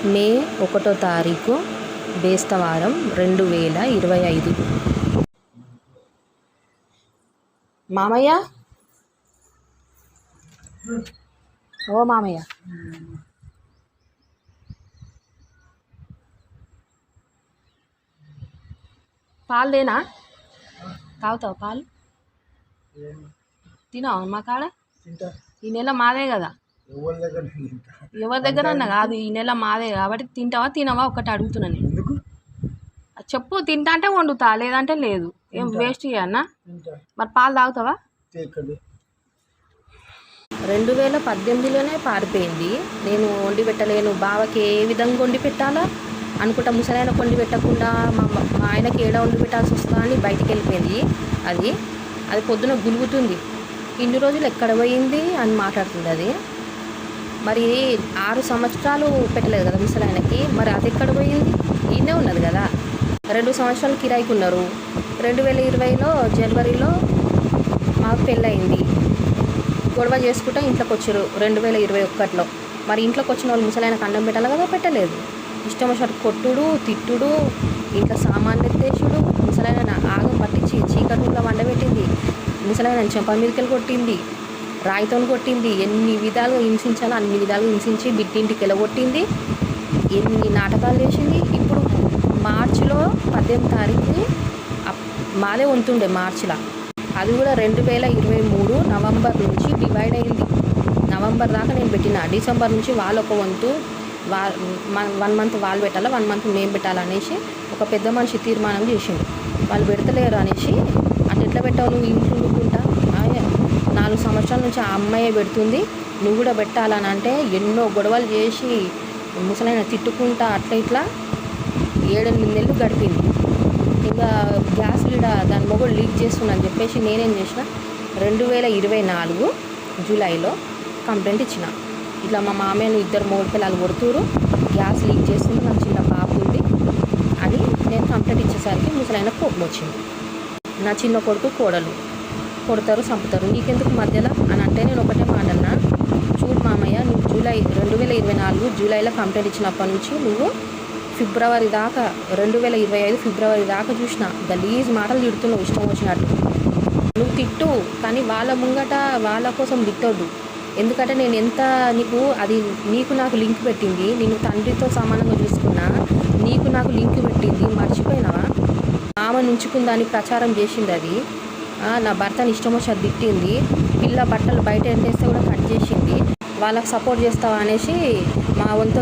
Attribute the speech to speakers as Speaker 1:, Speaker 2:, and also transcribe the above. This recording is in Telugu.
Speaker 1: మే 1వ తారీఖు బేస్తవారం 2025. మామయ్య, ఓ మామయ్య, పాలు లేనా? తాగుతావు పాలు? తినావు మా కాడ? ఈ నెల మాదే కదా, ఎవరి దగ్గర అన్న కాదు, ఈ నెల మాదే కాబట్టి తింటావా తినవా ఒకటి అడుగుతున్నా నేను. చెప్పు, తింటా అంటే వండుతా, లేదంటే లేదు. ఏం వేస్ట్ చేయన్నా? మరి పాలు తాగుతావా? 2018లోనే పారిపోయింది. నేను వండి పెట్టలేను, బావకి ఏ విధంగా వండి పెట్టాలా అనుకుంటా. ముసలైన వండి పెట్టకుండా మా ఆయనకి ఏడ వండి పెట్టాల్సి వస్తుందా అని బయటికి వెళ్ళిపోయింది. అది పొద్దున గులుగుతుంది, ఇన్ని రోజులు ఎక్కడ పోయింది అని మాట్లాడుతుంది. అది మరి 6 సంవత్సరాలు పెట్టలేదు కదా ముసలాయనకి, మరి అది ఎక్కడ పోయింది? ఈయనే ఉన్నది కదా. 2 సంవత్సరాలు కిరాయికి ఉన్నారు. 2020లో జనవరిలో మాకు పెళ్ళయింది. గొడవ చేసుకుంటా ఇంట్లోకి వచ్చారు 2021లో. మరి ఇంట్లోకి వచ్చిన వాళ్ళు ముసలాయనకు అన్నం పెట్టాలి కదా, పెట్టలేదు. ఇష్టం వచ్చినట్టు కొట్టుడు, తిట్టుడు, ఇంట్లో సామాన్లు ఎత్తేసుడు, ముసలాయన ఆగం పట్టించి చీకటిలో వండబెట్టింది. ముసలాయన చెంప మీదకెళ్ళి కొట్టింది, రాయితో కొట్టింది. ఎన్ని విధాలుగా హింసించాలో అన్ని విధాలుగా హింసించి బిడ్డింటికి వెళ్ళగొట్టింది. ఎన్ని నాటకాలు చేసింది. ఇప్పుడు మార్చిలో 18వ తారీఖు మాదే వంతుండే మార్చిలో. అది కూడా 2023 నవంబర్ నుంచి డివైడ్ అయింది. నవంబర్ దాకా నేను పెట్టిన, డిసెంబర్ నుంచి వాళ్ళు ఒక వంతు 1 మంత్ వాళ్ళు పెట్టాలా, 1 మంత్ మేము పెట్టాలనేసి ఒక పెద్ద మనిషి తీర్మానం చేసిండు. వాళ్ళు పెడతలేరు అనేసి, అటు ఎట్లా పెట్టావు నువ్వు ఇంట్లో ఉండుకుంటా? 4 సంవత్సరాల నుంచి ఆ అమ్మాయే పెడుతుంది, నువ్వు కూడా పెట్టాలని అంటే ఎన్నో గొడవలు చేసి ముసలైన తిట్టుకుంటా అట్లా ఇట్లా 7-8 నెలలు గడిపింది. ఇంకా గ్యాస్ లీడ దాని మొగుడు లీక్ చేస్తుందని చెప్పేసి నేనేం చేసిన, 2024 జూలైలో కంప్లైంట్ ఇచ్చిన. ఇట్లా మా మామయ్యను 2 మొగుడు పిల్లలు కొడుతురు, గ్యాస్ లీక్ చేస్తుంది, నాకు చిన్న పాప ఉంది అని నేను కంప్లైంట్ ఇచ్చేసరికి ముసలైన కోపం వచ్చింది. నా చిన్న కొడుకు కోడలు కొడతారు, చంపుతారు, నీకెందుకు మధ్యలో అని అంటే నేను ఒకటే మాట అన్నా, చూడు మామయ్య, నువ్వు 2024 జూలైలో కంప్లైంట్ ఇచ్చినప్పటి నుంచి నువ్వు ఫిబ్రవరి దాకా 2025 ఫిబ్రవరి దాకా చూసిన గలీజ్ మాటలు తిడుతున్నావు ఇష్టం వచ్చినట్టు. నువ్వు తిట్టు, కానీ వాళ్ళ ముంగట వాళ్ళ కోసం తిట్టొద్దు. ఎందుకంటే నేను ఎంత నీకు నాకు లింక్ పెట్టింది, నేను తండ్రితో సమానంగా చూసుకున్నా, నీకు నాకు లింక్ పెట్టింది మర్చిపోయినావా? ఆమె ఉంచుకుందాన్ని ప్రచారం చేసింది. అది నా భర్తని ఇష్టం వచ్చి తిట్టింది, పిల్ల బట్టలు బయట ఎంటేస్తే కూడా కట్ చేసింది. వాళ్ళకి సపోర్ట్ చేస్తావా అనేసి మా వంతు